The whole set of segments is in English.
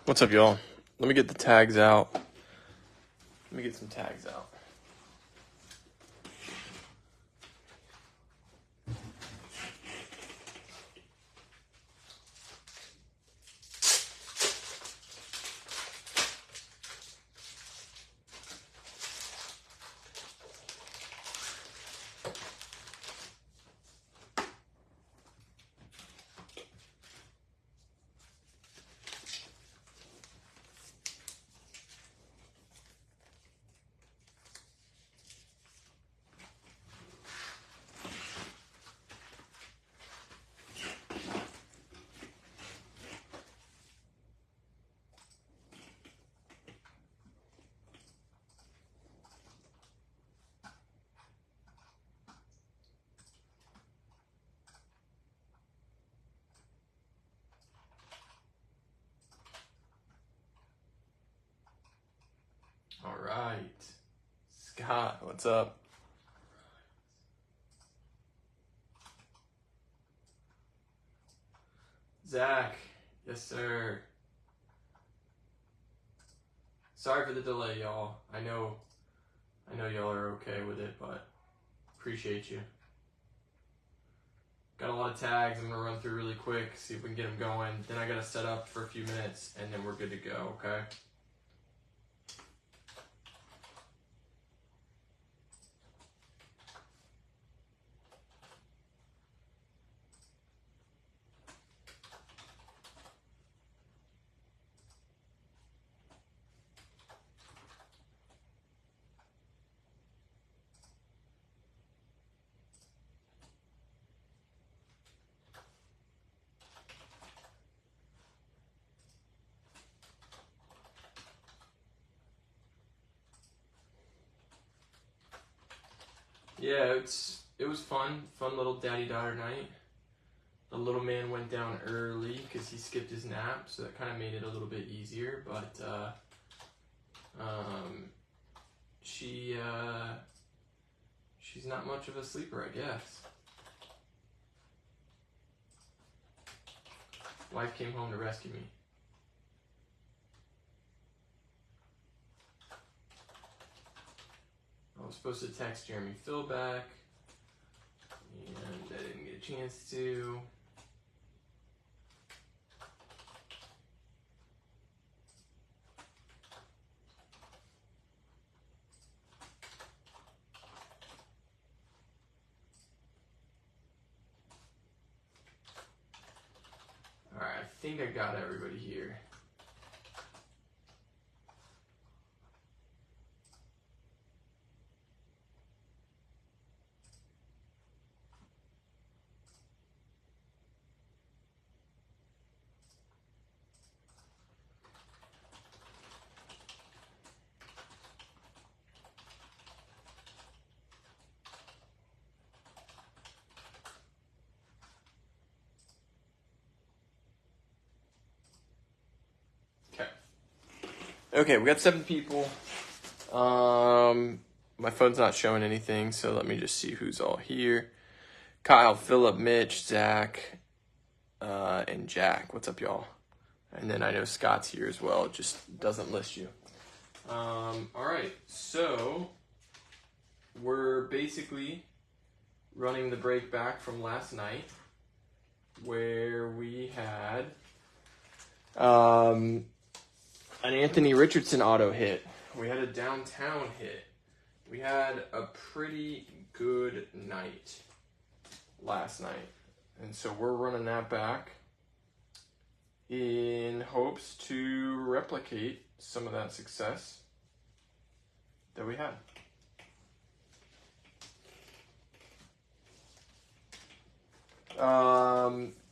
What's up, y'all? Let me get the tags out. Let me get some tags out. All right. Scott, what's up? Zach, yes sir. Sorry for the delay, y'all. I know y'all are okay with it, but appreciate you. Got a lot of tags. I'm gonna run through really quick, see if we can get them going. Then I gotta set up for a few minutes, and then we're good to go, okay? Yeah, it was fun little daddy-daughter night. The little man went down early because he skipped his nap, so that kind of made it a little bit easier, but she's not much of a sleeper, I guess. Wife came home to rescue me. I was supposed to text Jeremy Phil back, and I didn't get a chance to. All right, I think I got everybody here. Okay, we got 7 people. My phone's not showing anything, so let me just see who's all here. Kyle, Philip, Mitch, Zach, and Jack. What's up, y'all? And then I know Scott's here as well. It just doesn't list you. All right, so we're basically running the break back from last night, where we had an Anthony Richardson auto hit. We had a downtown hit. We had a pretty good night last night. And so we're running that back in hopes to replicate some of that success that we had.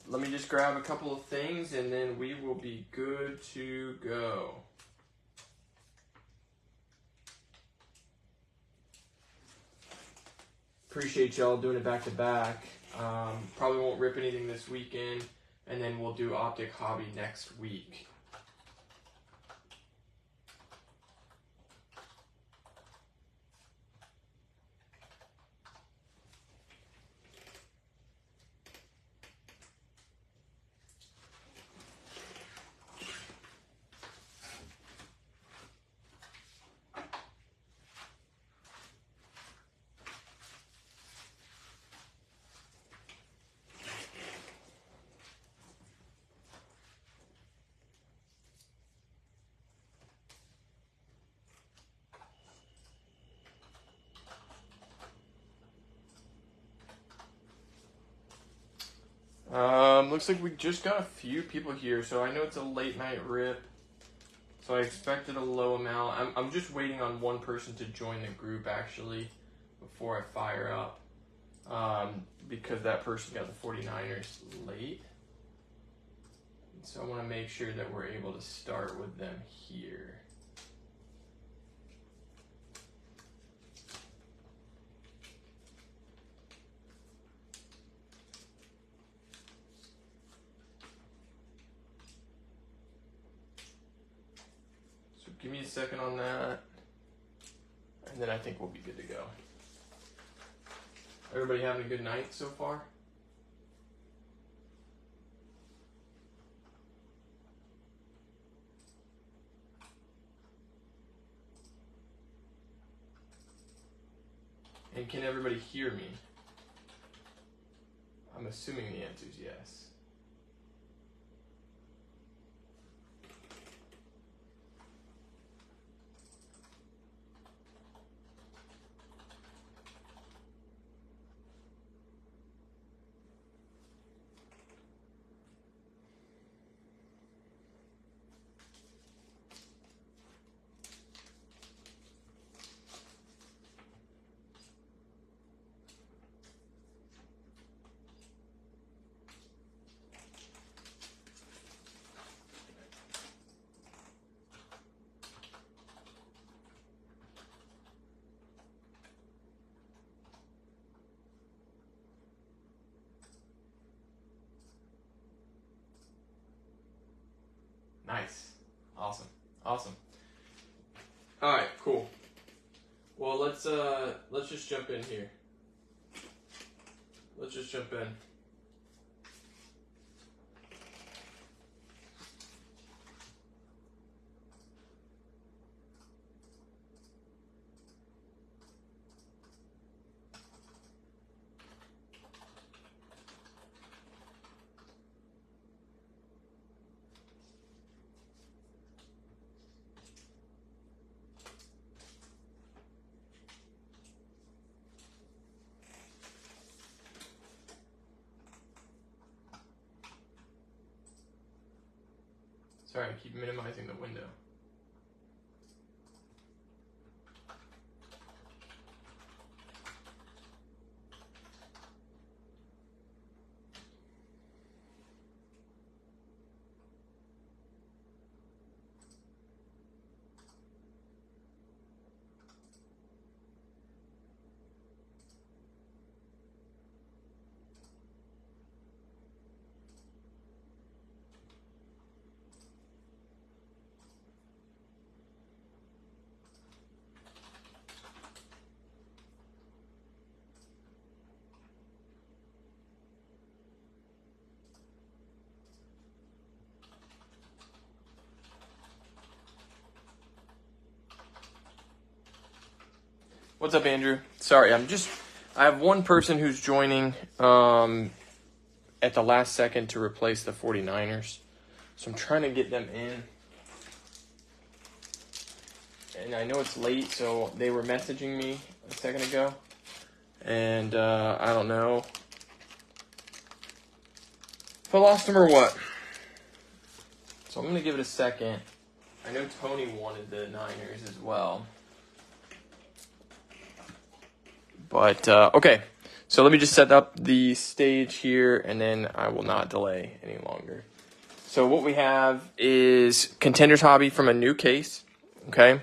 Let me just grab a couple of things and then we will be good to go. Appreciate y'all doing it back to back. Probably won't rip anything this weekend, and then we'll do Optic Hobby next week. Looks like we just got a few people here, so I know it's a late night rip. So I expected a low amount. I'm just waiting on one person to join the group actually before I fire up. Because that person got the 49ers late. So I want to make sure that we're able to start with them here. So give me a second on that. And then I think we'll be good to go. Everybody having a good night so far? And can everybody hear me? I'm assuming the answer is yes. Nice. Awesome. Awesome. All right, cool. Well, let's just jump in here. Let's just jump in. Sorry, I keep minimizing the window. What's up, Andrew? Sorry, I have one person who's joining at the last second to replace the 49ers. So I'm trying to get them in. And I know it's late, so they were messaging me a second ago. And I don't know if I lost them or what. So I'm going to give it a second. I know Tony wanted the Niners as well. But, okay, so let me just set up the stage here, and then I will not delay any longer. So what we have is Contenders Hobby from a new case, okay?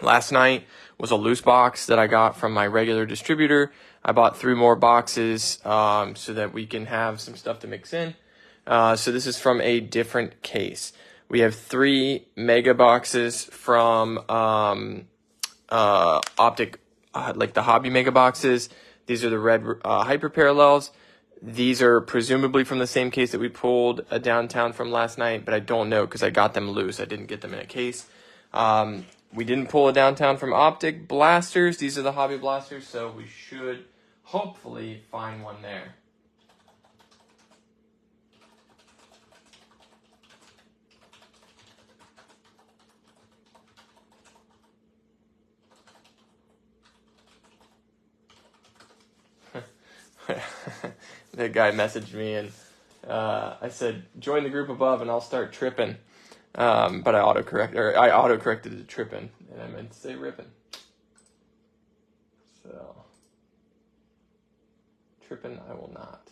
Last night was a loose box that I got from my regular distributor. I bought 3 more boxes so that we can have some stuff to mix in. So this is from a different case. We have 3 mega boxes from Optic, like the hobby mega boxes. These are the red hyper parallels. These are presumably from the same case that we pulled a downtown from last night, but I don't know because I got them loose. I didn't get them in a case. We didn't pull a downtown from Optic blasters. These are the hobby blasters, so we should hopefully find one there. That guy messaged me and I said, join the group above and I'll start tripping. But I autocorrected it to tripping, and I meant to say ripping. So, tripping I will not.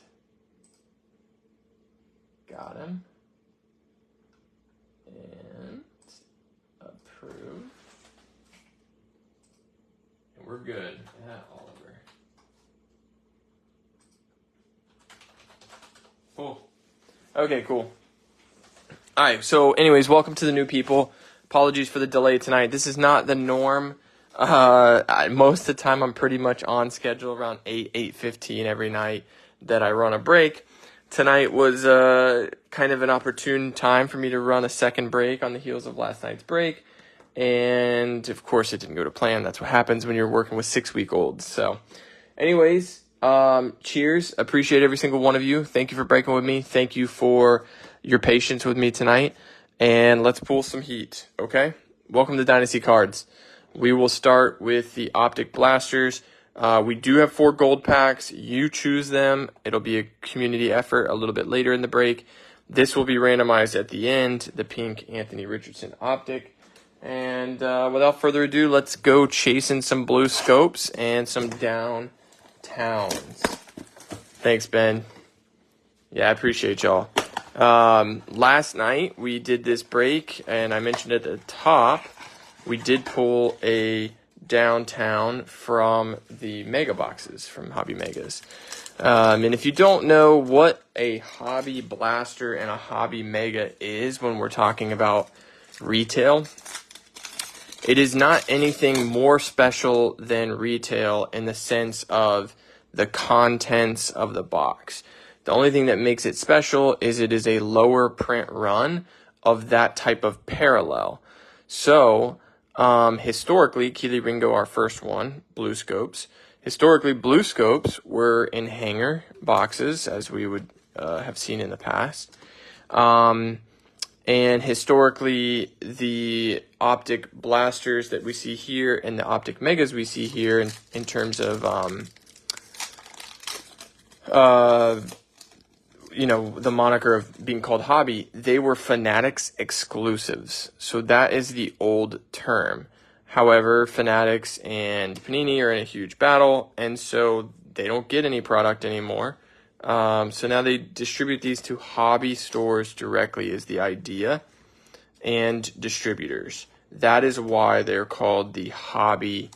Got him. And approve. And we're good. Yeah, Oliver. Cool. Okay, cool. All right, so anyways, welcome to the new people. Apologies for the delay tonight. This is not the norm. Most of the time I'm pretty much on schedule around 8:15 every night that I run a break. Tonight was kind of an opportune time for me to run a second break on the heels of last night's break. And of course it didn't go to plan. That's what happens when you're working with 6-week-olds. So anyways, cheers. Appreciate every single one of you. Thank you for breaking with me. Thank you for your patience with me tonight. And let's pull some heat, okay? Welcome to Dynasty Cards. We will start with the Optic Blasters. We do have 4 gold packs. You choose them. It'll be a community effort a little bit later in the break. This will be randomized at the end, the pink Anthony Richardson Optic. And without further ado, let's go chasing some blue scopes and some downtowns. Thanks, Ben. Yeah, I appreciate y'all. Last night we did this break, and I mentioned at the top, we did pull a downtown from the mega boxes from Hobby Megas. And if you don't know what a hobby blaster and a hobby mega is when we're talking about retail, it is not anything more special than retail in the sense of the contents of the box. The only thing that makes it special is it is a lower print run of that type of parallel. So, historically, Keely Ringo, our first one, blue scopes. Historically, blue scopes were in hanger boxes, as we would have seen in the past. And historically, the optic blasters that we see here and the optic megas we see here in terms of, the moniker of being called hobby, they were Fanatics exclusives. So that is the old term. However, Fanatics and Panini are in a huge battle, and so they don't get any product anymore. So now they distribute these to hobby stores directly is the idea, and distributors. That is why they're called the Hobby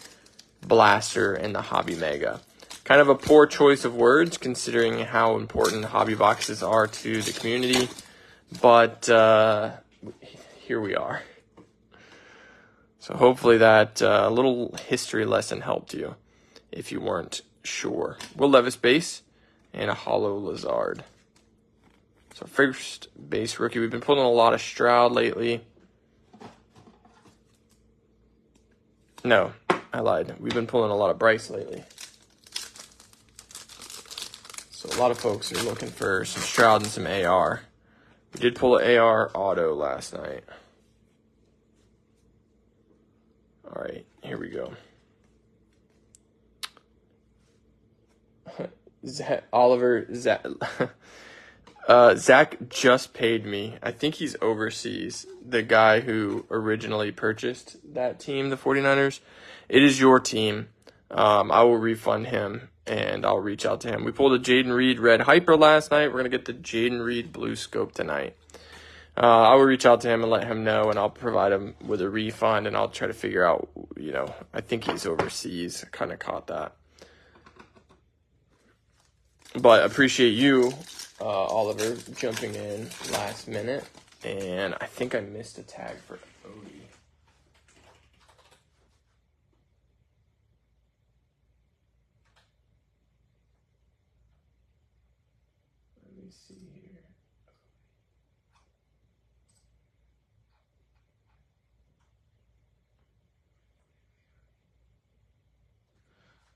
Blaster and the Hobby Mega. Kind of a poor choice of words considering how important hobby boxes are to the community, but here we are. So hopefully that little history lesson helped you if you weren't sure. Will Levis base and a hollow Lazard. So first base rookie. We've been pulling a lot of Stroud lately. No, I lied. We've been pulling a lot of Bryce lately. So a lot of folks are looking for some Stroud and some AR. We did pull an AR auto last night. All right, here we go. Zach just paid me. I think he's overseas. The guy who originally purchased that team, the 49ers. It is your team. I will refund him, and I'll reach out to him. We pulled a Jaden Reed Red Hyper last night. We're going to get the Jaden Reed Blue Scope tonight. I will reach out to him and let him know, and I'll provide him with a refund, and I'll try to figure out, I think he's overseas. I kind of caught that. But appreciate you, Oliver, jumping in last minute. And I think I missed a tag for Odie. Let me see here.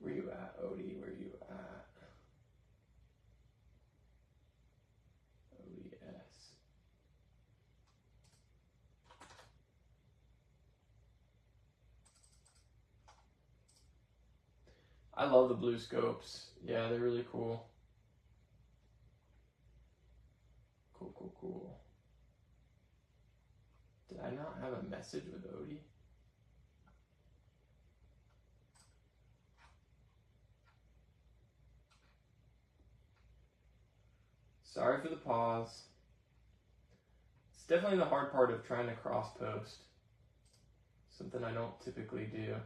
Where you at, Odie? Where you at? ODS. I love the blue scopes. Yeah, they're really cool. Cool. Did I not have a message with Odie? Sorry for the pause. It's definitely the hard part of trying to cross post. Something I don't typically do.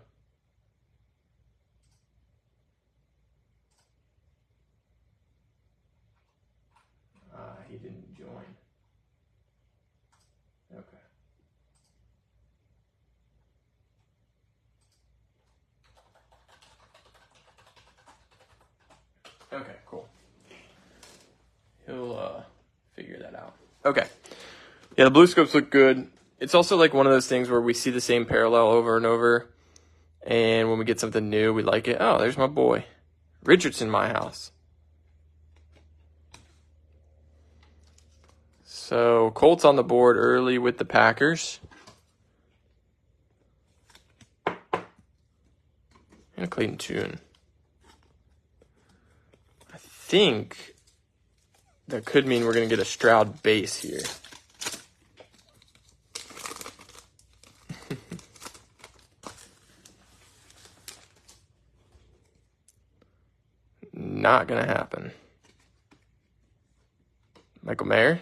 He didn't join. Okay. Okay, cool. He'll figure that out. Okay. Yeah, the blue scopes look good. It's also like one of those things where we see the same parallel over and over, and when we get something new, we like it. Oh, there's my boy. Richardson, my house. So Colts on the board early with the Packers. And Clayton Tune. I think that could mean we're going to get a Stroud base here. Not going to happen. Michael Mayer.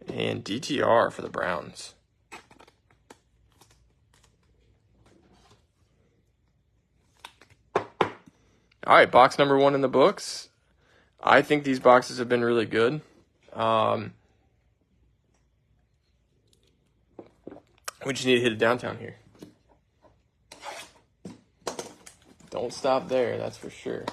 And DTR for the Browns. All right, box number 1 in the books. I think these boxes have been really good. We just need to hit it downtown here. Don't stop there, that's for sure.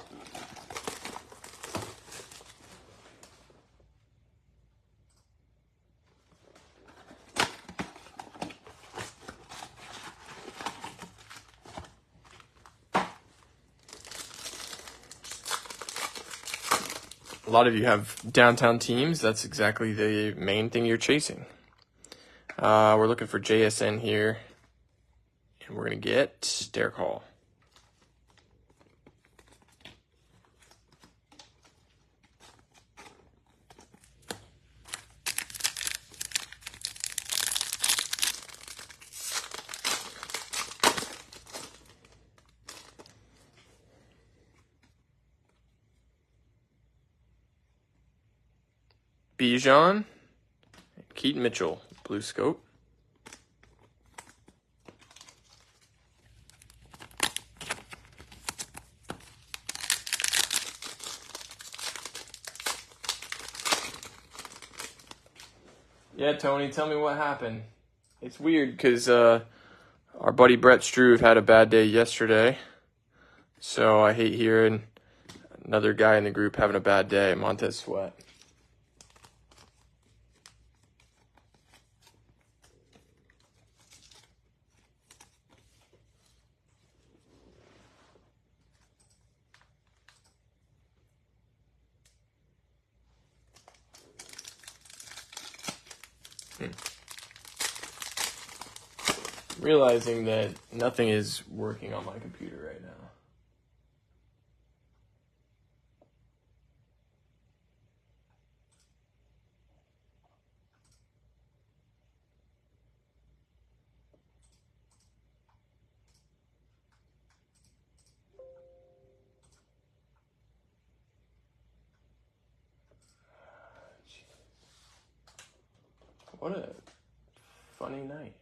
A lot of you have downtown teams. That's exactly the main thing you're chasing. We're looking for JSN here. And we're going to get Derek Hall. Bijan, Keaton Mitchell, blue scope. Yeah, Tony, tell me what happened. It's weird because our buddy Brett Struve had a bad day yesterday. So I hate hearing another guy in the group having a bad day, Montez Sweat. Realizing that nothing is working on my computer right now. What a funny night.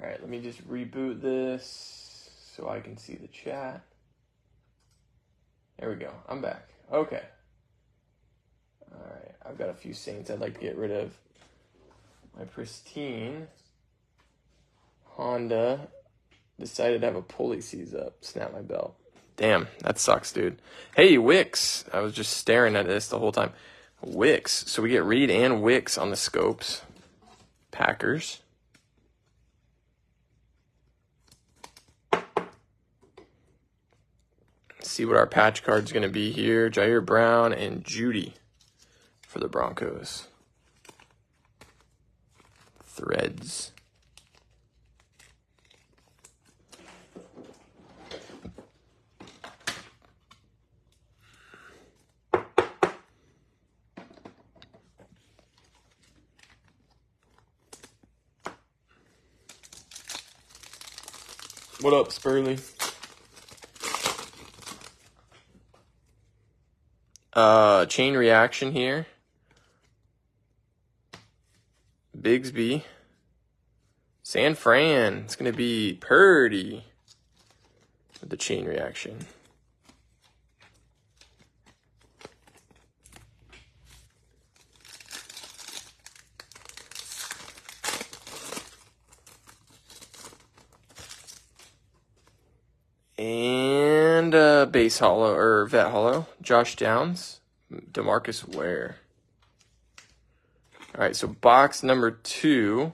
All right, let me just reboot this so I can see the chat. There we go. I'm back. Okay. All right, I've got a few Saints I'd like to get rid of. My pristine Honda decided to have a pulley seize up. Snap my belt. Damn, that sucks, dude. Hey, Wicks. I was just staring at this the whole time. Wicks. So we get Reed and Wicks on the scopes. Packers. See what our patch card's going to be here. Jair Brown and Judy for the Broncos. Threads. What up, Spurley? Chain reaction here. Bigsby. San Fran. It's going to be Purdy with the chain reaction. And base hollow or vet hollow. Josh Downs. DeMarcus Ware. All right, so box number 2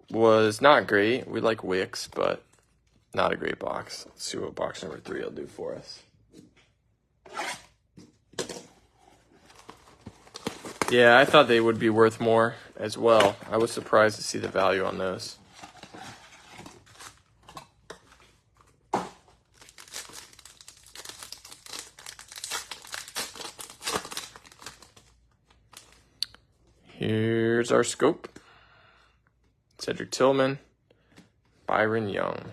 was not great. We like Wicks, but not a great box. Let's see what box number 3 will do for us. Yeah, I thought they would be worth more as well. I was surprised to see the value on those. Here's our scope. Cedric Tillman, Byron Young.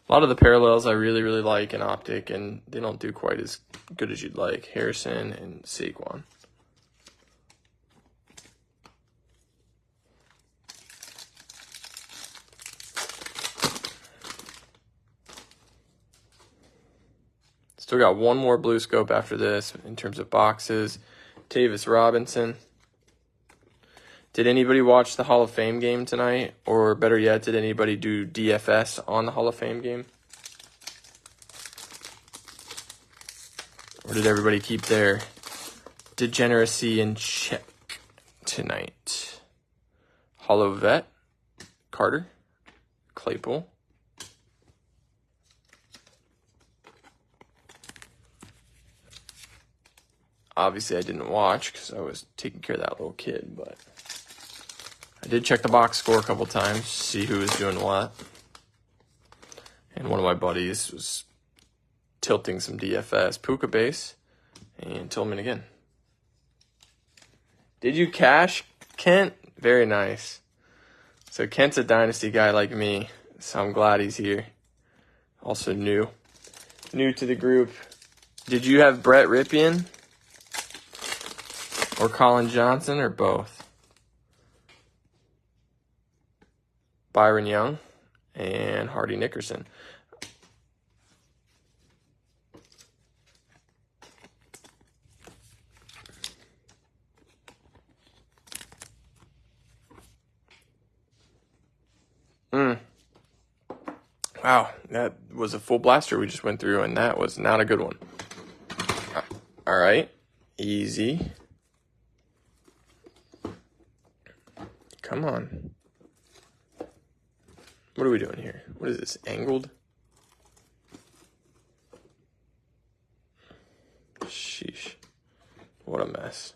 A lot of the parallels I really, really like in Optic, and they don't do quite as good as you'd like. Harrison and Saquon. Still got one more blue scope after this in terms of boxes. Tavis Robinson. Did anybody watch the Hall of Fame game tonight? Or better yet, did anybody do DFS on the Hall of Fame game? Or did everybody keep their degeneracy in check tonight? Hollow Vet. Carter. Claypool. Obviously, I didn't watch because I was taking care of that little kid, but I did check the box score a couple times, see who was doing what. And one of my buddies was tilting some DFS. Puka base and Tillman again. Did you cash, Kent? Very nice. So Kent's a Dynasty guy like me, so I'm glad he's here. Also new to the group. Did you have Brett Ripien? Or Colin Johnson, or both? Byron Young and Hardy Nickerson. Wow, that was a full blaster we just went through, and that was not a good one. All right, easy. Come on. What are we doing here? What is this, angled? Sheesh. What a mess.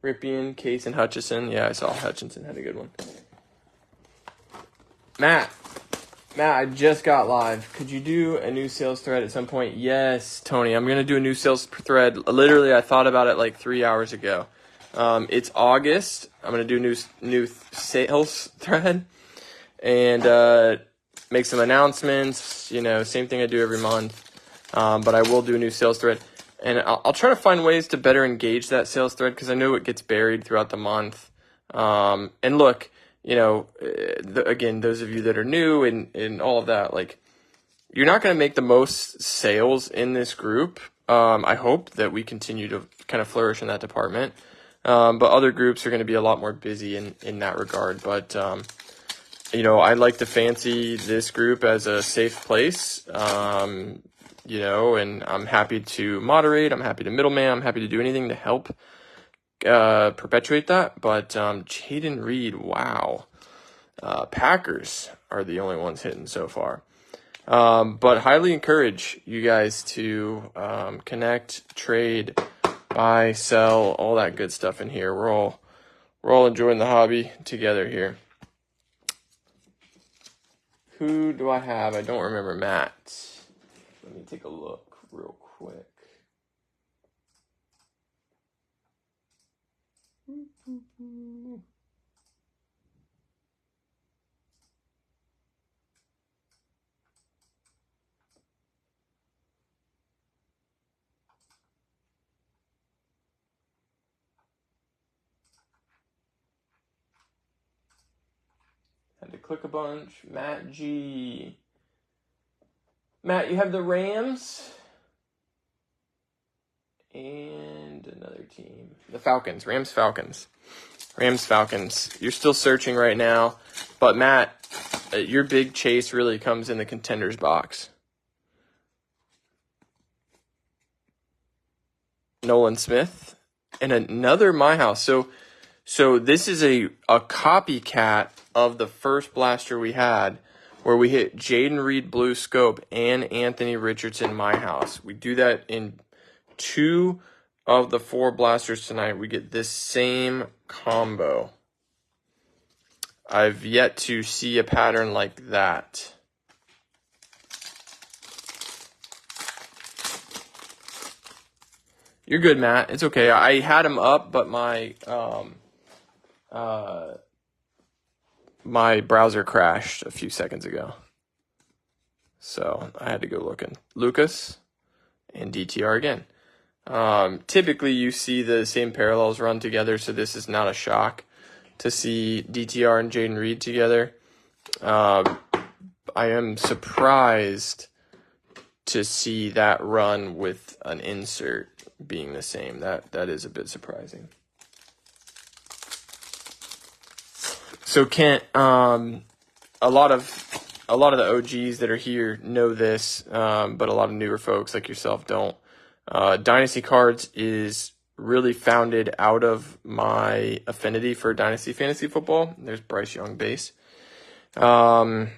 Ripien, Case, and Hutchison. Yeah, I saw Hutchinson had a good one. Matt, I just got live. Could you do a new sales thread at some point? Yes, Tony. I'm going to do a new sales thread. Literally, I thought about it like 3 hours ago. It's August. I'm going to do a new sales thread and make some announcements. You know, same thing I do every month. But I will do a new sales thread. And I'll try to find ways to better engage that sales thread because I know it gets buried throughout the month. And look, you know, again, those of you that are new and all of that, like, you're not going to make the most sales in this group. I hope that we continue to kind of flourish in that department. But other groups are going to be a lot more busy in that regard. But, you know, I like to fancy this group as a safe place. You know, and I'm happy to moderate. I'm happy to middleman. I'm happy to do anything to help perpetuate that. But Jaden Reed, wow. Packers are the only ones hitting so far. But highly encourage you guys to connect, trade, buy, sell, all that good stuff in here. We're all enjoying the hobby together here. Who do I have? I don't remember Matt. Let me take a look real quick. Had to click a bunch. Matt G. Matt, you have the Rams and another team. The Falcons. Rams, Falcons. Rams, Falcons. You're still searching right now. But Matt, your big chase really comes in the contenders box. Nolan Smith and another My House. So this is a copycat of the first blaster we had, where we hit Jaden Reed Blue Scope and Anthony Richardson My House. We do that in 2 of the 4 blasters tonight. We get this same combo. I've yet to see a pattern like that. You're good, Matt. It's okay. I had him up, but my my browser crashed a few seconds ago. So I had to go looking. Lucas and DTR again. Typically you see the same parallels run together, so this is not a shock to see DTR and Jaden Reed together. I am surprised to see that run with an insert being the same. That is a bit surprising. So Kent, a lot of the OGs that are here know this, but a lot of newer folks like yourself don't. Dynasty Cards is really founded out of my affinity for Dynasty Fantasy Football. There's Bryce Young base. And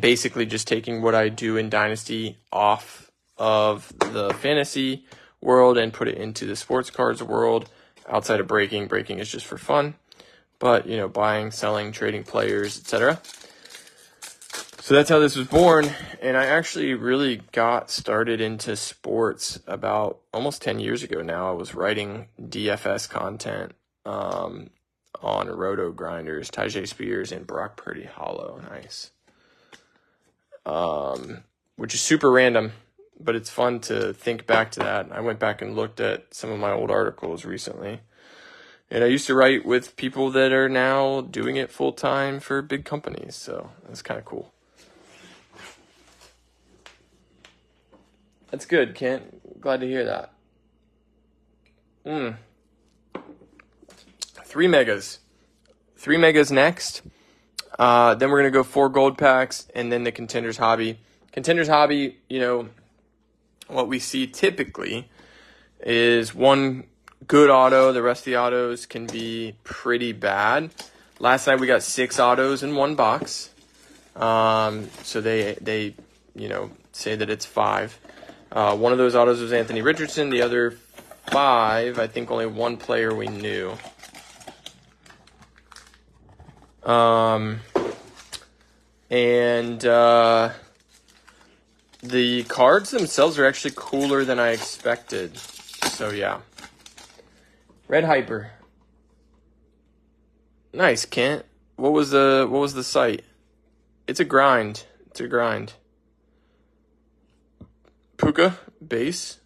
basically just taking what I do in Dynasty off of the fantasy world and put it into the sports cards world outside of breaking. Breaking is just for fun. But, buying, selling, trading players, etc. So that's how this was born. And I actually really got started into sports about almost 10 years ago now. I was writing DFS content on Roto Grinders, Tajay Spears, and Brock Purdy Hollow. Nice. Which is super random, but it's fun to think back to that. I went back and looked at some of my old articles recently. And I used to write with people that are now doing it full time for big companies. So that's kind of cool. That's good, Kent. Glad to hear that. 3 megas. 3 megas next. Then we're going to go 4 gold packs and then the Contenders Hobby. Contenders Hobby, what we see typically is 1 good auto. The rest of the autos can be pretty bad. Last night we got 6 autos in 1 box. So they say that it's 5. One of those autos was Anthony Richardson. The other 5, I think only 1 player we knew. The cards themselves are actually cooler than I expected. So yeah. Red Hyper. Nice, Kent. What was the site? It's a grind. Puka base.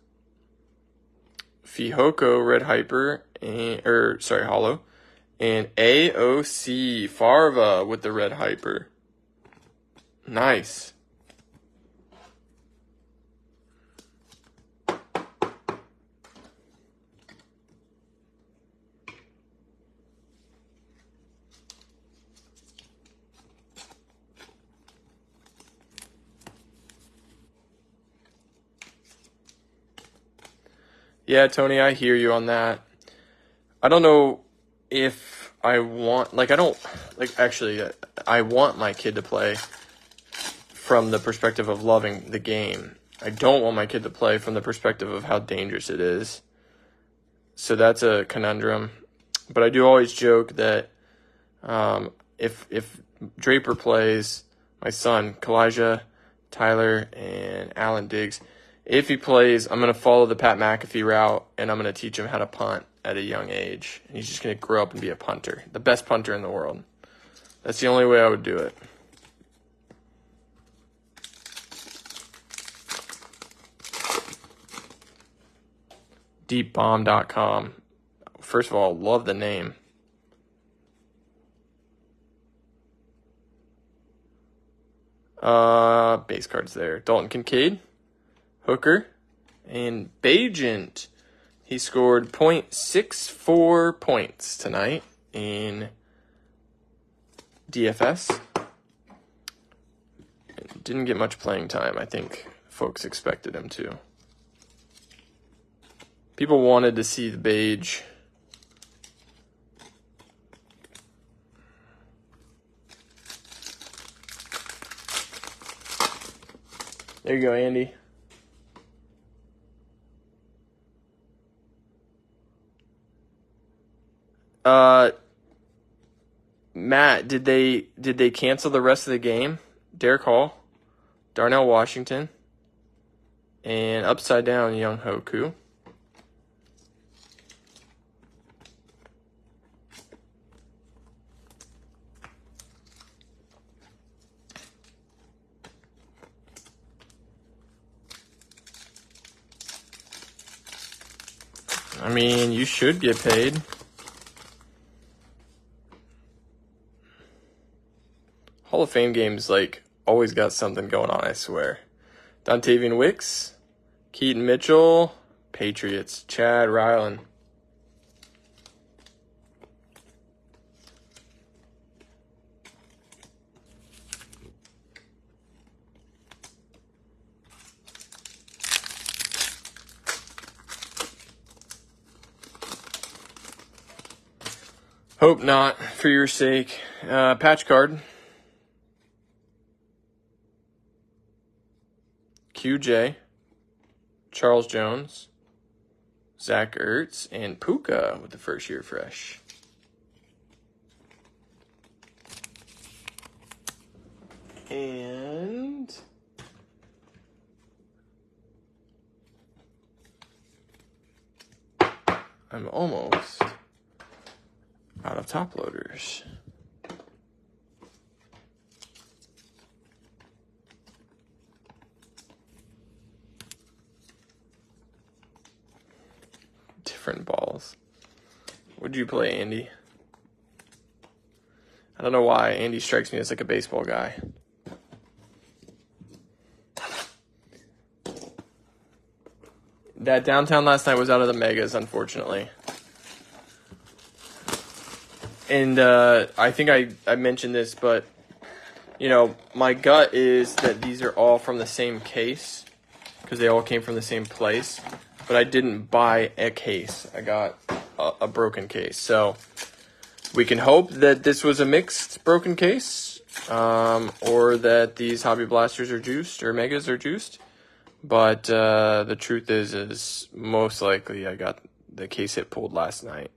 Fihoko Red Hyper Hollow. And AOC Farva with the Red Hyper. Nice. Yeah, Tony, I hear you on that. I don't know if I want, I want my kid to play from the perspective of loving the game. I don't want my kid to play from the perspective of how dangerous it is. So that's a conundrum. But I do always joke that if Draper plays, my son, Kalijah, Tyler, and Alan Diggs. If he plays, I'm going to follow the Pat McAfee route, and I'm going to teach him how to punt at a young age. And he's just going to grow up and be a punter, the best punter in the world. That's the only way I would do it. Deepbomb.com. First of all, love the name. Base cards there. Dalton Kincaid, Hooker, and Bajent. He scored .64 points tonight in DFS. Didn't get much playing time. I think folks expected him to. People wanted to see the Bage. There you go, Andy. Matt, did they cancel the rest of the game? Derek Hall, Darnell Washington, and upside down Young Hoku. I mean, you should get paid. Hall of Fame games, like, always got something going on, I swear. Dontavian Wicks, Keaton Mitchell, Patriots, Chad Ryland. Hope not, for your sake. Patch card. QJ, Charles Jones, Zach Ertz, and Puka with the first year fresh. And I'm almost out of top loaders. Different balls. What'd you play, Andy? I don't know why Andy strikes me as like a baseball guy. That downtown last night was out of the megas, unfortunately. And I think I mentioned this, but, you know, my gut is that these are all from the same case because they all came from the same place. But I didn't buy a case. I got a broken case. So we can hope that this was a mixed broken case or that these Hobby Blasters are juiced or Megas are juiced. But the truth is most likely I got the case hit pulled last night.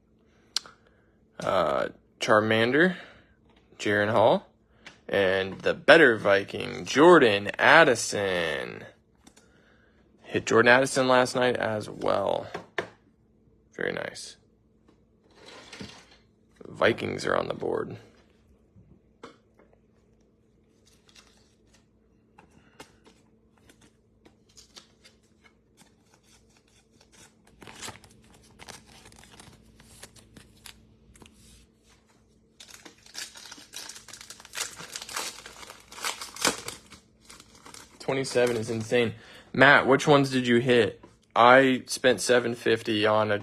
Charmander, Jaren Hall, and the better Viking, Jordan Addison. Hit Jordan Addison last night as well. Very nice. Vikings are on the board. $27 is insane. Matt, which ones did you hit? I spent $750 on a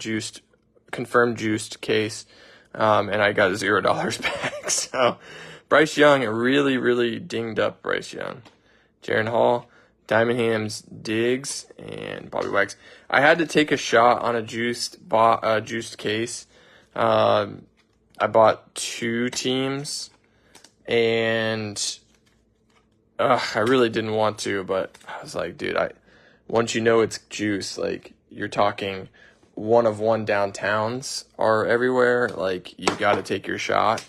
confirmed juiced case, and I got $0 back. So Bryce Young, really, really dinged up Bryce Young. Jaren Hall, Diamond Hams, Diggs, and Bobby Wags. I had to take a shot on a juiced case. I bought 2 teams, and I really didn't want to, but I was like, dude, once you know it's juice, like, you're talking 1 of 1 downtowns are everywhere. Like, you got to take your shot.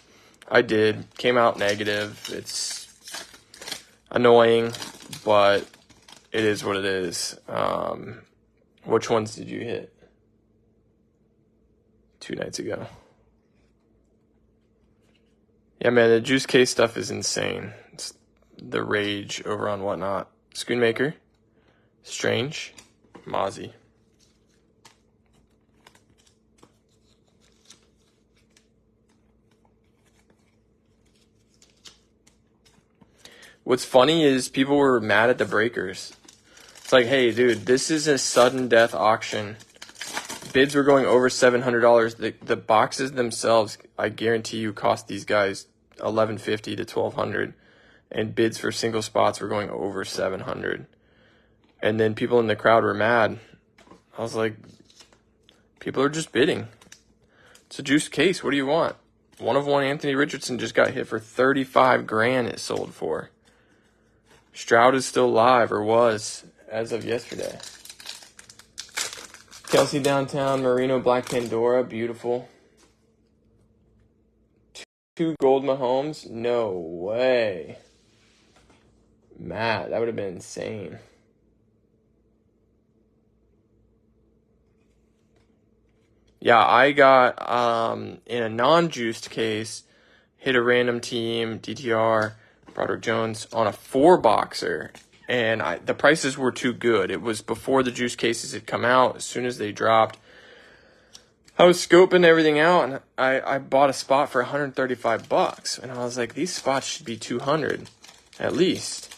I did. Came out negative. It's annoying, but it is what it is. Which ones did you hit 2 nights ago? Yeah, man, the juice case stuff is insane. It's the rage over on Whatnot. Schoonmaker, Strange, Mozzie. What's funny is people were mad at the breakers. It's like, hey, dude, this is a sudden death auction. Bids were going over $700. The boxes themselves, I guarantee you, cost these guys $1,150 to $1,200, and bids for single spots were going over $700. And then people in the crowd were mad. I was like, people are just bidding. It's a juice case. What do you want? 1 of 1 Anthony Richardson just got hit for 35 grand. It sold for. Stroud is still live, or was, as of yesterday. Kelsey Downtown, Marino Black Pandora, beautiful. 2 gold Mahomes? No way. Matt, that would have been insane. Yeah, I got, in a non-juiced case, hit a random team, DTR, Broderick Jones, on a 4-boxer. And the prices were too good. It was before the juice cases had come out. As soon as they dropped, I was scoping everything out, and I bought a spot for $135. And I was like, these spots should be $200 at least.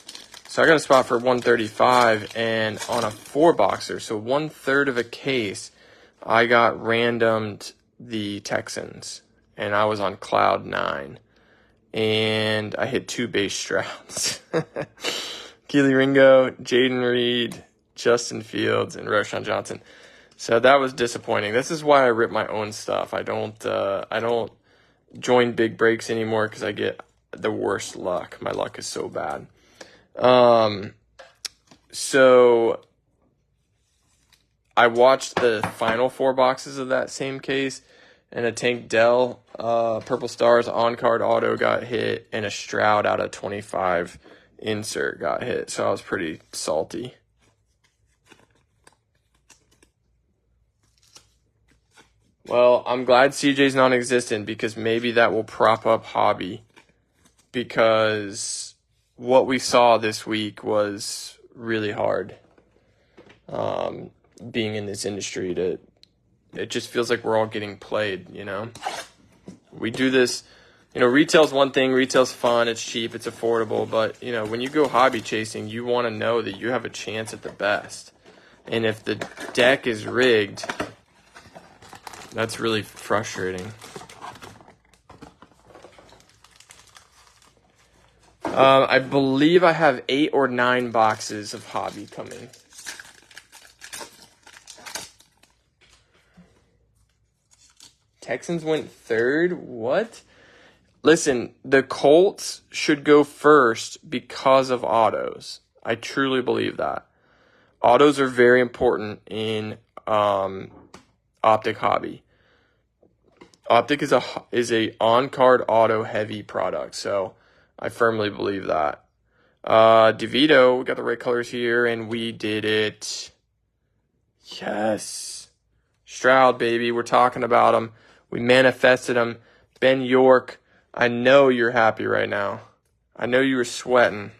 So I got a spot for $135, and on a 4-boxer, so 1/3 of a case, I got randomed the Texans, and I was on cloud 9. And I hit 2 base Strouds. Keely Ringo, Jaden Reed, Justin Fields, and Roshan Johnson. So that was disappointing. This is why I rip my own stuff. I don't join big breaks anymore because I get the worst luck. My luck is so bad. So I watched the final 4 boxes of that same case, and a Tank Dell Purple Stars on-card auto got hit, and a Stroud out of 25 insert got hit. So I was pretty salty. Well, I'm glad CJ's non-existent, because maybe that will prop up Hobby, because what we saw this week was really hard. Being in this industry, it just feels like we're all getting played, you know? We do this, you know, retail's one thing, retail's fun, it's cheap, it's affordable, but, you know, when you go hobby chasing, you want to know that you have a chance at the best. And if the deck is rigged, that's really frustrating. I believe I have 8 or 9 boxes of hobby coming. Texans went 3rd? What? Listen, the Colts should go first because of autos. I truly believe that. Autos are very important in Optic hobby. Optic is a on-card auto heavy product, so I firmly believe that. DeVito, we got the right colors here, and we did it. Yes. Stroud, baby, we're talking about him. We manifested him. Ben York, I know you're happy right now. I know you were sweating.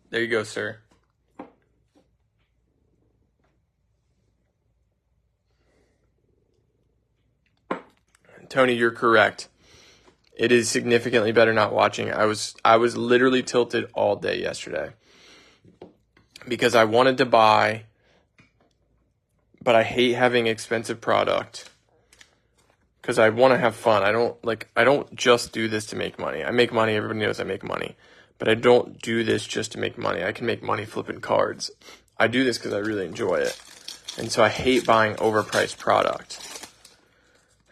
There you go, sir. Tony, you're correct. It is significantly better not watching. I was literally tilted all day yesterday because I wanted to buy, but I hate having expensive product because I want to have fun. I don't just do this to make money. I make money. Everybody knows I make money, but I don't do this just to make money. I can make money flipping cards. I do this because I really enjoy it. And so I hate buying overpriced product.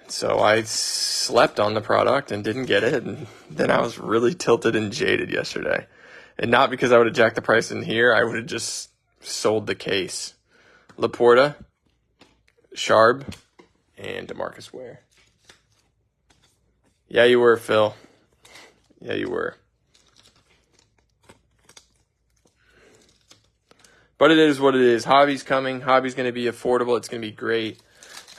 So I slept on the product and didn't get it, and then I was really tilted and jaded yesterday. And not because I would have jacked the price in here, I would have just sold the case. Laporta, Sharb, and DeMarcus Ware. Yeah, you were, Phil. Yeah, you were. But it is what it is. Hobby's coming. Hobby's going to be affordable. It's going to be great.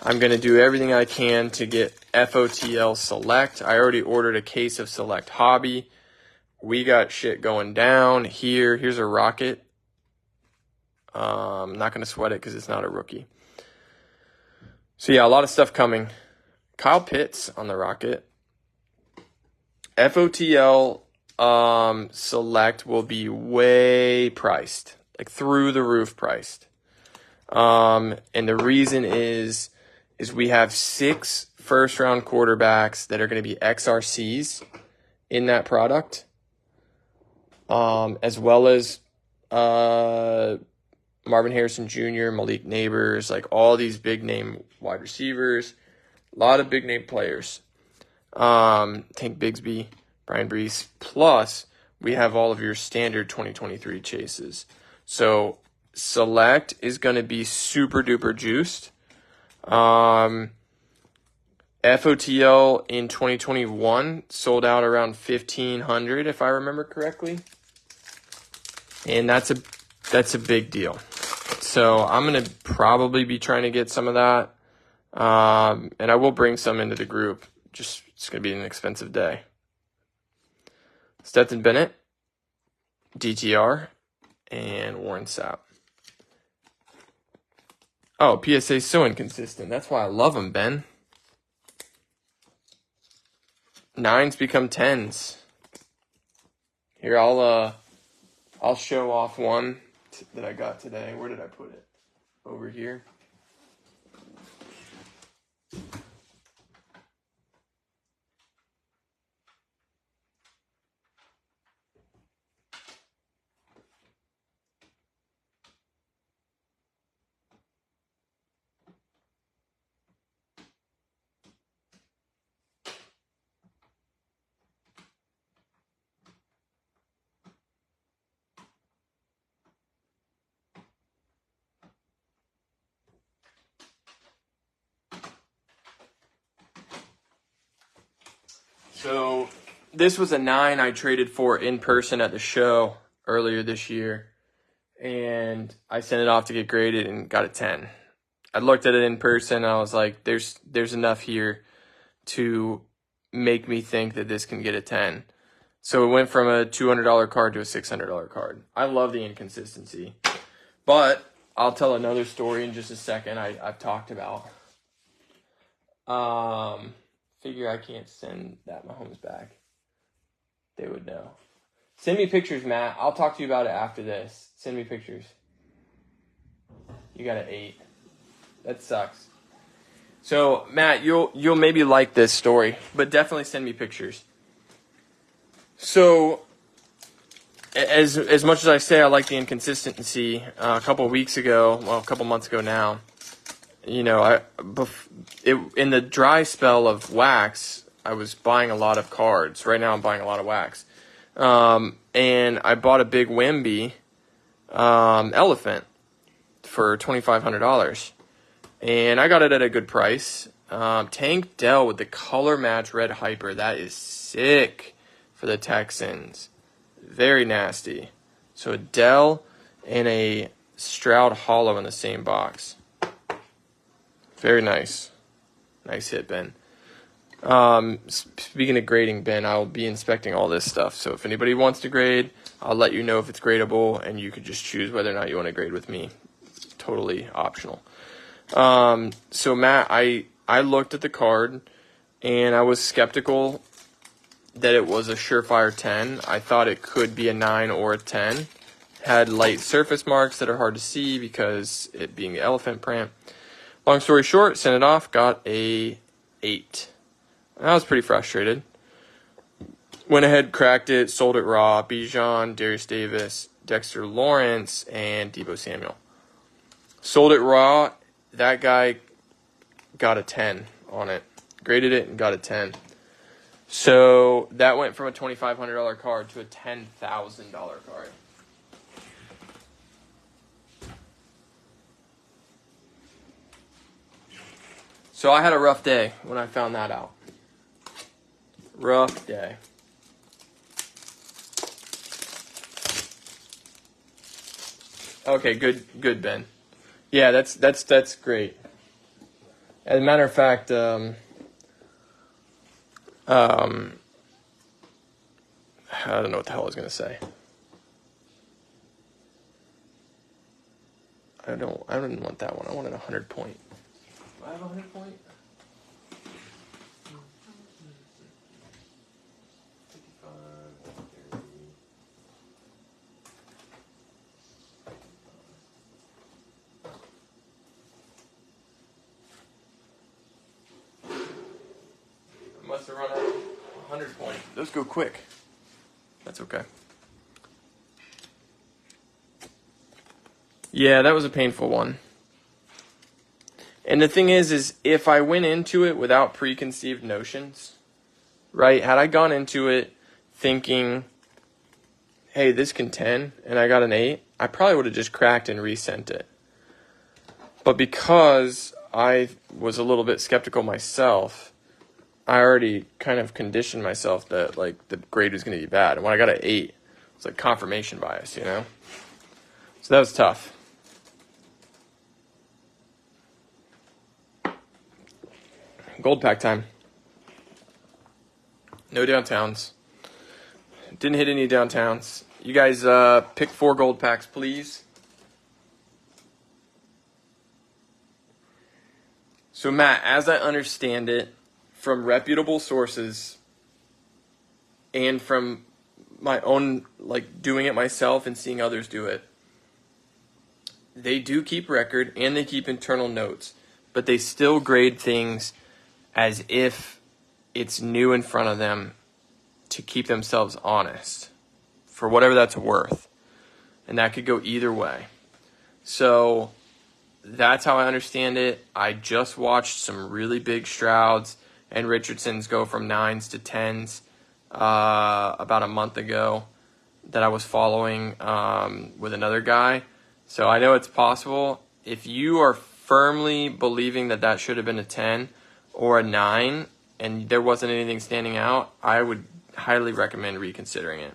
I'm going to do everything I can to get FOTL Select. I already ordered a case of Select Hobby. We got shit going down here. Here's a Rocket. I'm not going to sweat it because it's not a rookie. So yeah, a lot of stuff coming. Kyle Pitts on the Rocket. FOTL Select will be way priced, like through the roof priced. And the reason is we have 6 first-round quarterbacks that are going to be XRCs in that product, as well as Marvin Harrison Jr., Malik Neighbors, like all these big-name wide receivers, a lot of big-name players. Tank Bigsby, Brian Brees, plus we have all of your standard 2023 chases. So Select is going to be super duper juiced. FOTL in 2021 sold out around 1,500 if I remember correctly, and that's a big deal. So I'm going to probably be trying to get some of that, and I will bring some into the group. Just it's going to be an expensive day. Stetson Bennett, DTR, and Warren Sapp. Oh, PSA's so inconsistent. That's why I love him, Ben. 9s become 10s. Here, I'll show off one that I got today. Where did I put it? Over here. So this was a 9 I traded for in person at the show earlier this year, and I sent it off to get graded and got a 10. I looked at it in person, and I was like, there's enough here to make me think that this can get a 10. So it went from a $200 card to a $600 card. I love the inconsistency, but I'll tell another story in just a second. I've talked about. Figure I can't send that Mahomes back. They would know. Send me pictures, Matt. I'll talk to you about it after this. Send me pictures. You got an 8. That sucks. So, Matt, you'll maybe like this story, but definitely send me pictures. So, as much as I say I like the inconsistency, a couple months ago now, you know, in the dry spell of wax, I was buying a lot of cards. Right now I'm buying a lot of wax. And I bought a big Wemby elephant for $2,500. And I got it at a good price. Tank Dell with the color match red hyper. That is sick for the Texans. Very nasty. So a Dell and a Stroud Hollow in the same box. Very nice. Nice hit, Ben. Speaking of grading, Ben, I'll be inspecting all this stuff. So if anybody wants to grade, I'll let you know if it's gradable, and you could just choose whether or not you want to grade with me. Totally optional. So Matt, I looked at the card, and I was skeptical that it was a surefire 10. I thought it could be a 9 or a 10. Had light surface marks that are hard to see because it being the elephant print. Long story short, sent it off, got a 8. I was pretty frustrated. Went ahead, cracked it, sold it raw. Bijan, Darius Davis, Dexter Lawrence, and Deebo Samuel. Sold it raw. That guy got a 10 on it. Graded it and got a 10. So that went from a $2,500 card to a $10,000 card. So I had a rough day when I found that out. Rough day. Okay, good, Ben. Yeah, that's great. As a matter of fact, I don't know what the hell I was gonna say. I didn't want that one. I wanted 100 point. Do I have 100 point? 55, 130. I must have run out of 100 point. Those go quick. That's okay. Yeah, that was a painful one. And the thing is if I went into it without preconceived notions, right? Had I gone into it thinking, hey, this can 10, and I got an 8, I probably would have just cracked and resent it. But because I was a little bit skeptical myself, I already kind of conditioned myself that, like, the grade was going to be bad. And when I got an 8, it's like confirmation bias, you know? So that was tough. Gold pack time. No downtowns. Didn't hit any downtowns. You guys pick 4 gold packs, please. So, Matt, as I understand it, from reputable sources and from my own, like, doing it myself and seeing others do it, they do keep record and they keep internal notes, but they still grade things as if it's new in front of them to keep themselves honest for whatever that's worth. And that could go either way. So that's how I understand it. I just watched some really big Strouds and Richardsons go from 9s to 10s about a month ago that I was following with another guy. So I know it's possible. If you are firmly believing that that should have been a 10 or a 9 and there wasn't anything standing out, I would highly recommend reconsidering it.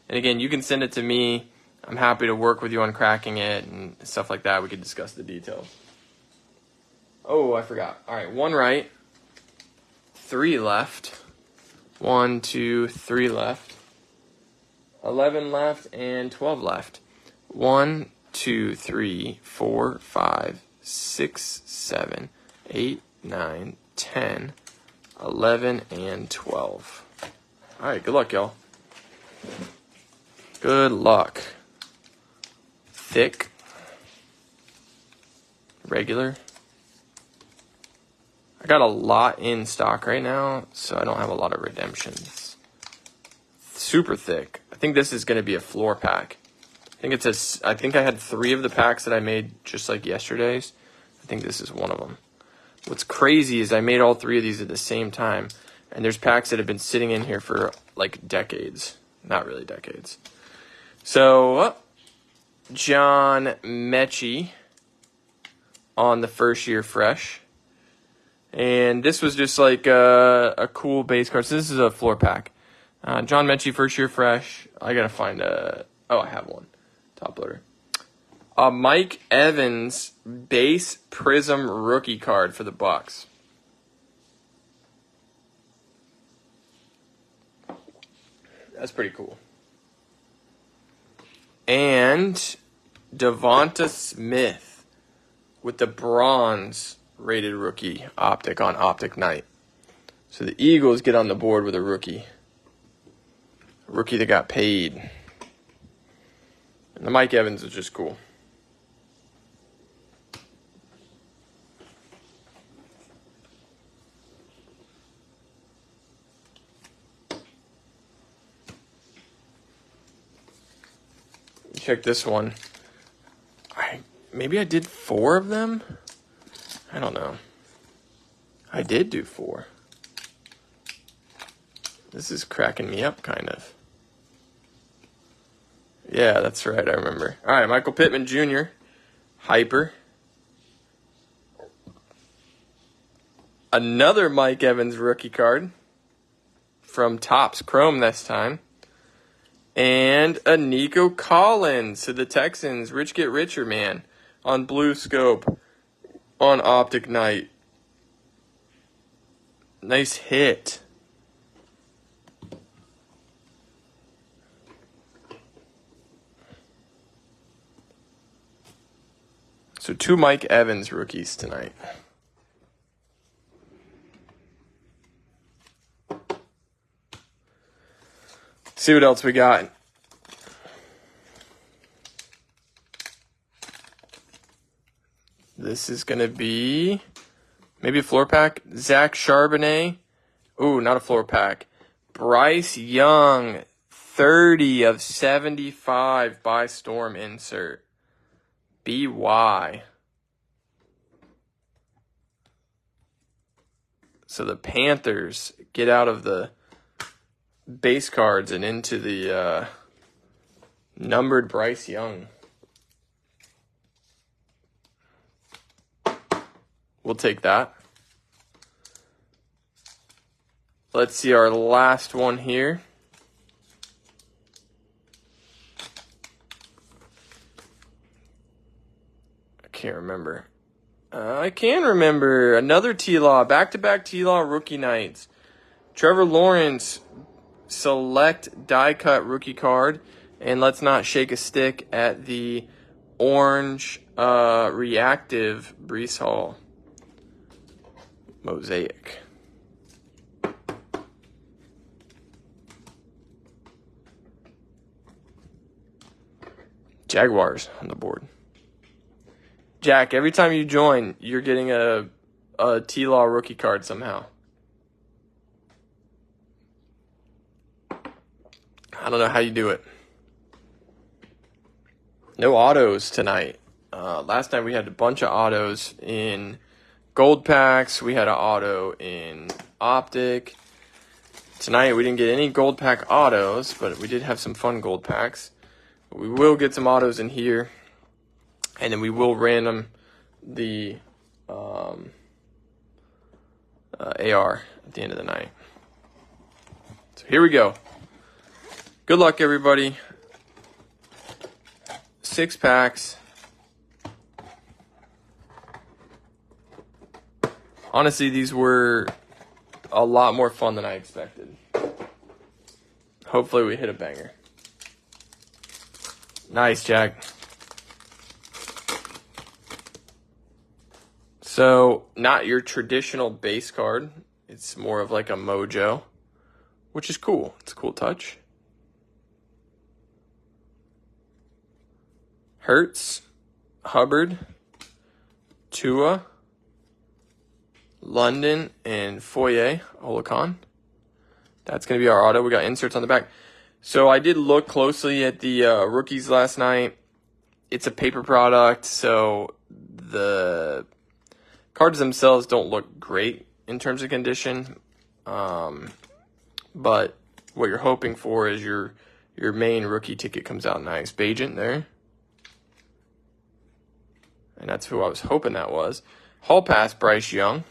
And again, you can send it to me. I'm happy to work with you on cracking it and stuff like that. We could discuss the details. Oh, I forgot. All right, 1 right, 3 left. 1, 2, 3 left. 11 left and 12 left. 1, 2, 3, 4, 5, 6, 7, 8, 9, 10, 11, and 12. All right, good luck, y'all. Good luck. Thick. Regular. I got a lot in stock right now, so I don't have a lot of redemptions. Super thick. I think this is going to be a floor pack. I think I had 3 of the packs that I made just like yesterday's. I think this is one of them. What's crazy is I made all 3 of these at the same time, and there's packs that have been sitting in here for like decades. Not really decades. So, John Mechie on the first year fresh. And this was just like a cool base card. So this is a floor pack. John Mechie, first year fresh. I got to find I have one. Top loader. Mike Evans base Prism rookie card for the Bucks. That's pretty cool. And Devonta Smith with the bronze rated rookie optic on Optic Night. So the Eagles get on the board with a rookie. A rookie that got paid. And the Mike Evans is just cool. Check this one. Maybe I did 4 of them? I don't know. I did do 4. This is cracking me up, kind of. Yeah, that's right, I remember. All right, Michael Pittman Jr., Hyper. Another Mike Evans rookie card from Topps Chrome this time. And a Nico Collins to the Texans. Rich get richer, man. On Blue Scope. On Optic Night. Nice hit. So 2 Mike Evans rookies tonight. See what else we got. This is going to be maybe a floor pack. Zach Charbonnet. Ooh, not a floor pack. Bryce Young, 30 of 75 by Storm insert. BY. So the Panthers get out of the base cards and into the numbered Bryce Young. We'll take that. Let's see our last one here. I can't remember. I can remember. Another T-Law. Back-to-back T-Law rookie nights. Trevor Lawrence, select die cut rookie card. And let's not shake a stick at the orange reactive Breece Hall mosaic. Jaguars on the board. Jack, every time you join, you're getting a T-Law rookie card somehow. I don't know how you do it. No autos tonight. Last night we had a bunch of autos in gold packs. We had an auto in optic. Tonight we didn't get any gold pack autos, but we did have some fun gold packs. We will get some autos in here, and then we will random the AR at the end of the night. So here we go. Good luck, everybody. 6 packs. Honestly, these were a lot more fun than I expected. Hopefully we hit a banger. Nice, Jack. So, not your traditional base card. It's more of like a mojo, which is cool. It's a cool touch. Hurts, Hubbard, Tua, London, and Foye Olakon. That's going to be our auto. We got inserts on the back. So I did look closely at the rookies last night. It's a paper product, so the cards themselves don't look great in terms of condition. But what you're hoping for is your main rookie ticket comes out nice. Bajent there. And that's who I was hoping that was. Hall pass, Bryce Young.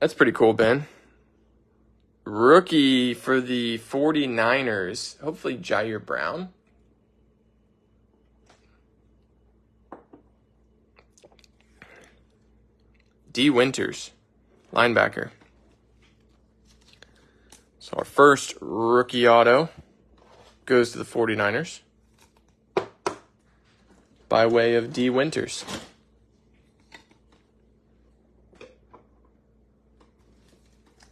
That's pretty cool, Ben. Rookie for the 49ers. Hopefully Jair Brown. D. Winters, linebacker. So our first rookie auto goes to the 49ers by way of D. Winters.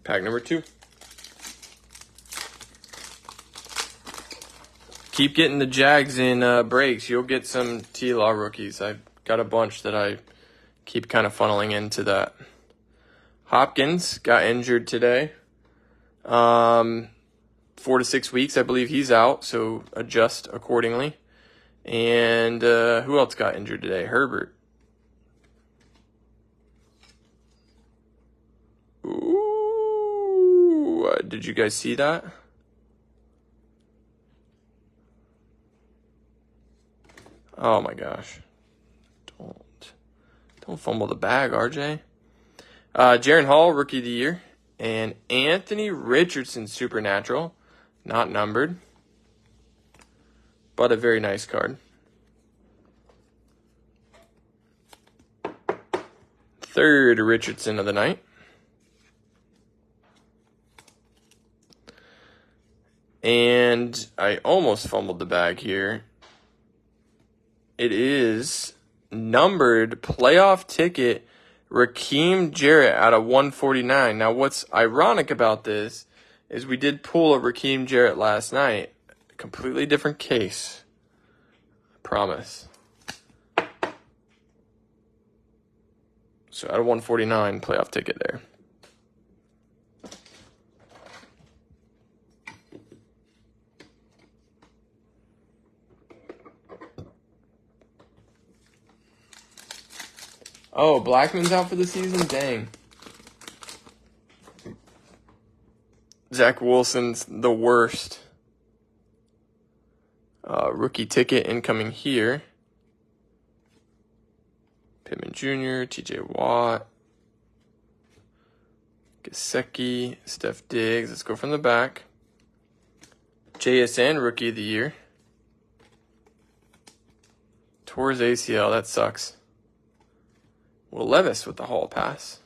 Pack number 2. Keep getting the Jags in breaks. You'll get some T-Law rookies. I've got a bunch that I keep kind of funneling into that. Hopkins got injured today. 4 to 6 weeks, I believe he's out, so adjust accordingly. And who else got injured today? Herbert. Ooh, did you guys see that? Oh my gosh. Don't fumble the bag, RJ. Jaren Hall, Rookie of the Year. And Anthony Richardson, Supernatural. Not numbered. But a very nice card. Third Richardson of the night. And I almost fumbled the bag here. It is numbered playoff ticket Rakeem Jarrett out of 149. Now, what's ironic about this is we did pull a Rakeem Jarrett last night. A completely different case. I promise. So out of 149, playoff ticket there. Oh, Blackman's out for the season? Dang. Zach Wilson's the worst. Rookie ticket incoming here. Pittman Jr., TJ Watt, Gesicki, Steph Diggs. Let's go from the back. JSN, Rookie of the Year. Tore his ACL. That sucks. Will Levis with the Hall pass.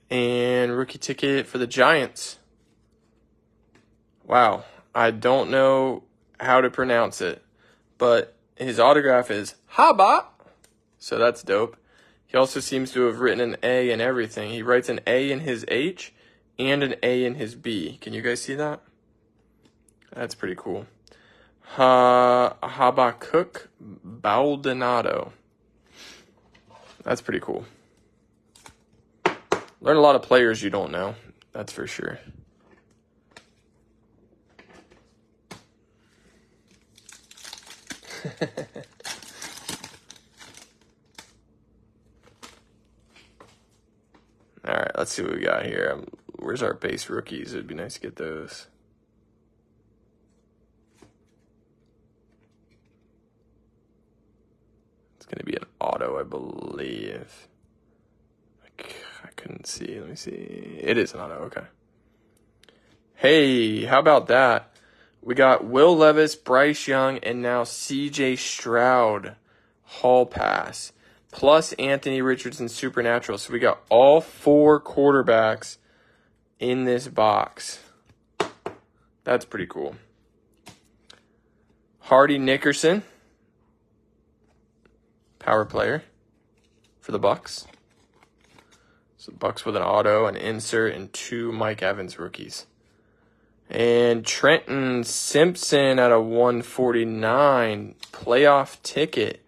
And rookie ticket for the Giants. Wow. I don't know how to pronounce it, but his autograph is Haba. So that's dope. He also seems to have written an A in everything. He writes an A in his H and an A in his B. Can you guys see that? That's pretty cool. Habakkuk Baldonado. That's pretty cool. Learn a lot of players you don't know. That's for sure. All right, let's see what we got here. Where's our base rookies? It'd be nice to get those. It's going to be an auto, I believe. I couldn't see. Let me see. It is an auto. Okay. Hey, how about that? We got Will Levis, Bryce Young, and now CJ Stroud Hall pass. Plus Anthony Richardson Supernatural. So we got all 4 quarterbacks in this box. That's pretty cool. Hardy Nickerson. Power player for the Bucks. So Bucks with an auto, an insert, and 2 Mike Evans rookies. And Trenton Simpson out of 149. Playoff ticket.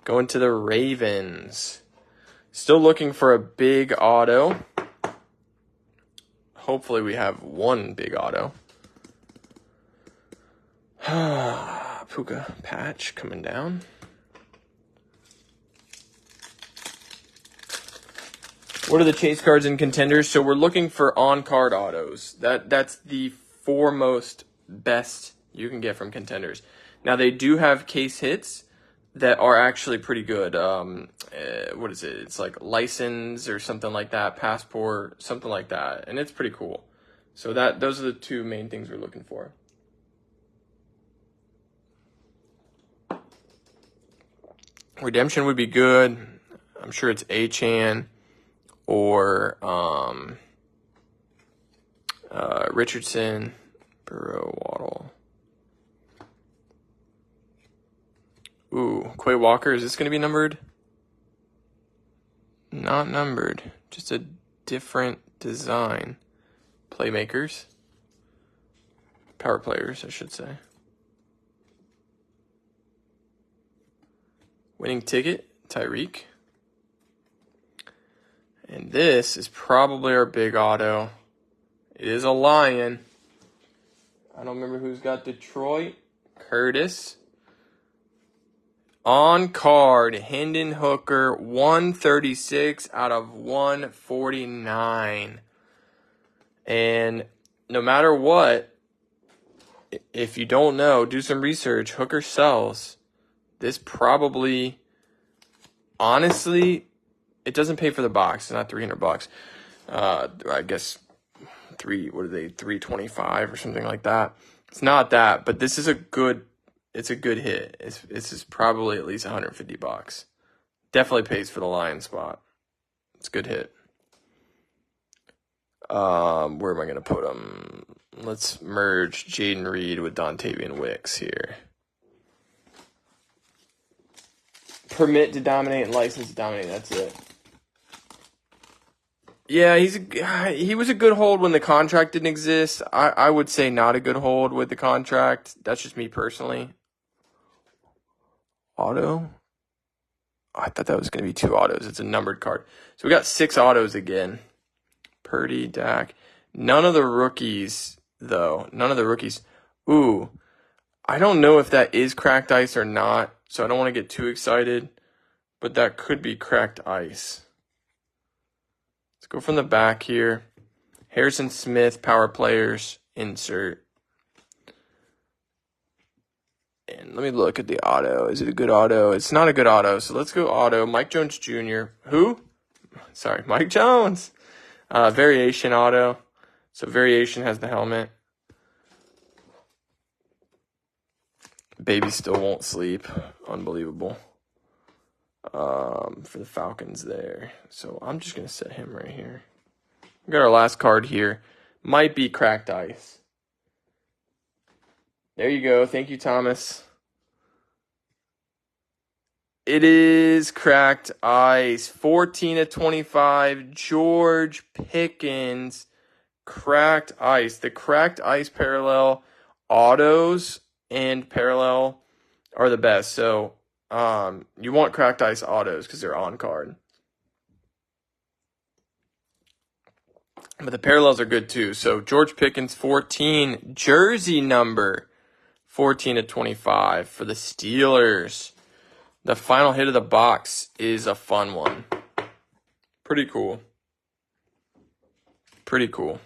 Going to the Ravens. Still looking for a big auto. Hopefully we have one big auto. Puka patch coming down. What are the chase cards and contenders? So we're looking for on-card autos. That's the foremost best you can get from contenders. Now they do have case hits that are actually pretty good. What is it? It's like license or something like that, passport, something like that, and it's pretty cool. So those are the 2 main things we're looking for. Redemption would be good. I'm sure it's Achan or Richardson, Burrow, Waddle. Ooh, Quay Walker, is this going to be numbered? Not numbered, just a different design. Playmakers. Power players, I should say. Winning ticket, Tyreek. And this is probably our big auto. It is a Lion. I don't remember who's got Detroit. Curtis. On card, Hendon Hooker, 136 out of 149. And no matter what, if you don't know, do some research. Hooker sells. This probably, honestly, it doesn't pay for the box. It's not $300. I guess what are they, 325 or something like that. It's not that, but this is a good hit. This is probably at least $150. Definitely pays for the lion spot. It's a good hit. Where am I going to put them? Let's merge Jaden Reed with Dontavian Wicks here. Permit to dominate and license to dominate. That's it. Yeah, he was a good hold when the contract didn't exist. I would say not a good hold with the contract. That's just me personally. Auto? Oh, I thought that was going to be 2 autos. It's a numbered card. So we got 6 autos again. Purdy, Dak. None of the rookies, though. None of the rookies. Ooh, I don't know if that is cracked ice or not, so I don't want to get too excited, but that could be cracked ice. Let's go from the back here. Harrison Smith, power players, insert. And let me look at the auto. Is it a good auto? It's not a good auto, so let's go auto. Mike Jones Jr. Who? Sorry, Mike Jones. Variation auto. So variation has the helmet. Baby still won't sleep. Unbelievable. For the Falcons there. So I'm just going to set him right here. We got our last card here. Might be cracked ice. There you go. Thank you, Thomas. It is cracked ice. 14/25. George Pickens. Cracked ice. The cracked ice parallel autos and parallel are the best. So you want cracked ice autos because they're on card. But the parallels are good too. So George Pickens 14 jersey number 14/25 for the Steelers. The final hit of the box is a fun one. Pretty cool. Pretty cool.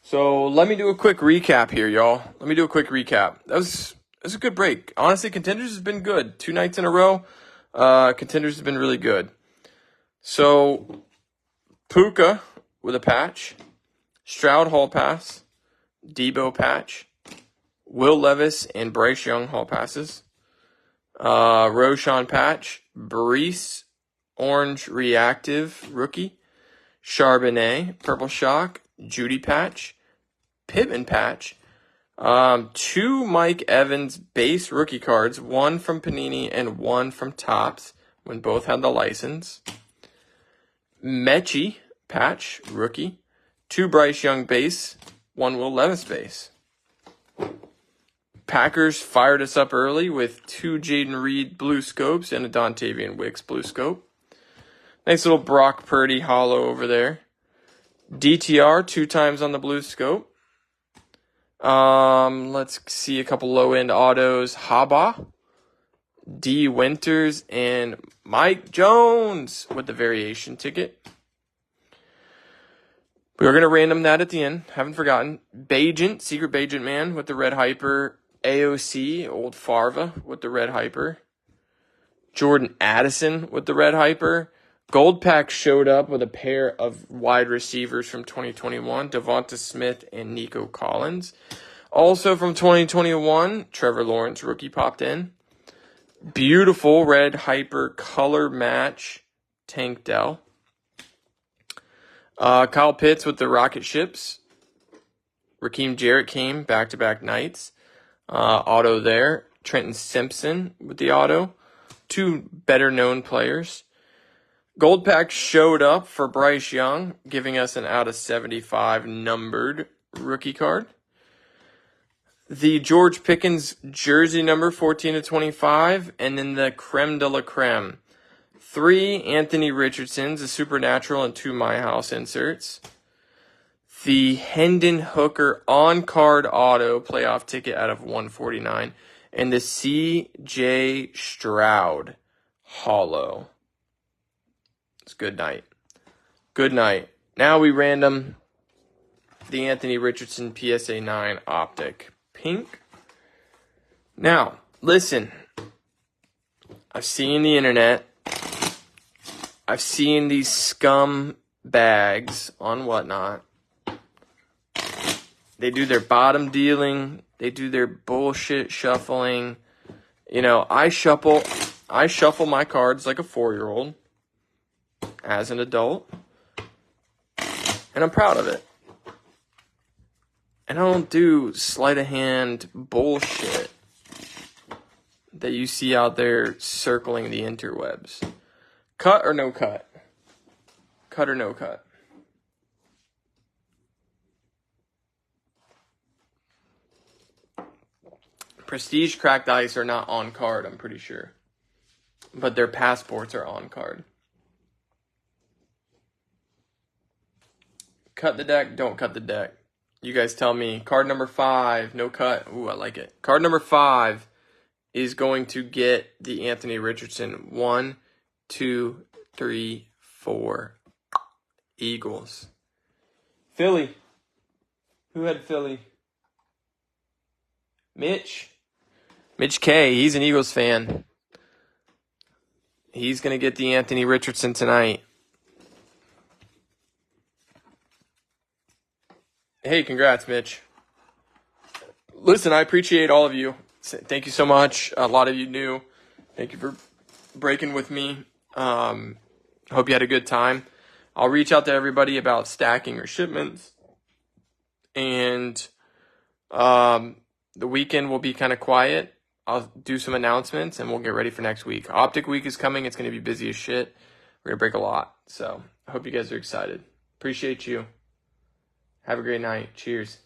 So let me do a quick recap here, y'all. Let me do a quick recap. That was a good break. Honestly, Contenders has been good. 2 nights in a row. Contenders has been really good. So Puka with a patch. Stroud Hall pass. Debo patch. Will Levis and Bryce Young Hall passes. Roshan patch. Brees orange reactive rookie. Charbonnet purple shock. Judy patch. Pittman patch. 2 Mike Evans base rookie cards, 1 from Panini and 1 from Topps when both had the license. Mechie patch rookie. 2 Bryce Young base, 1 Will Levis base. Packers fired us up early with 2 Jaden Reed blue scopes and a Dontavian Wicks blue scope. Nice little Brock Purdy hollow over there. DTR 2 times on the blue scope. Let's see a couple low-end autos. Haba, D. Winters, and Mike Jones with the variation ticket. We are going to random that at the end. Haven't forgotten. Bajent, Secret Bajent Man with the red hyper. AOC, Old Farva with the red hyper. Jordan Addison with the red hyper. Gold Pack showed up with a pair of wide receivers from 2021, Devonta Smith and Nico Collins. Also from 2021, Trevor Lawrence, rookie, popped in. Beautiful red hyper color match, Tank Dell. Kyle Pitts with the rocket ships. Raheem Jarrett came back-to-back nights. Auto there. Trenton Simpson with the auto. 2 better-known players. Gold Pack showed up for Bryce Young, giving us an out of 75 numbered rookie card. The George Pickens jersey number 14/25, and then the creme de la creme. 3 Anthony Richardsons, a Supernatural, and 2 My House inserts. The Hendon Hooker on-card auto playoff ticket out of 149, and the C.J. Stroud hollow. It's good night. Good night. Now we random the Anthony Richardson PSA 9 Optic Pink. Now, listen. I've seen the internet. I've seen these scum bags on Whatnot. They do their bottom dealing. They do their bullshit shuffling. You know, I shuffle my cards like a 4-year-old as an adult. And I'm proud of it. And I don't do sleight of hand bullshit that you see out there circling the interwebs. Cut or no cut? Cut or no cut? Prestige cracked ice are not on card, I'm pretty sure. But their passports are on card. Cut the deck, don't cut the deck. You guys tell me. Card number 5, no cut. Ooh, I like it. Card number 5 is going to get the Anthony Richardson 1, 2, 3, 4 Eagles. Philly. Who had Philly? Mitch. Mitch K. He's an Eagles fan. He's going to get the Anthony Richardson tonight. Hey, congrats, Mitch. Listen, I appreciate all of you. Thank you so much. A lot of you new. Thank you for breaking with me. Hope you had a good time. I'll reach out to everybody about stacking your shipments. And the weekend will be kind of quiet. I'll do some announcements and we'll get ready for next week. Optic week is coming. It's going to be busy as shit. We're going to break a lot. So I hope you guys are excited. Appreciate you. Have a great night. Cheers.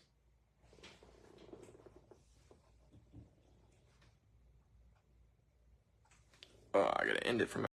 I got to end it from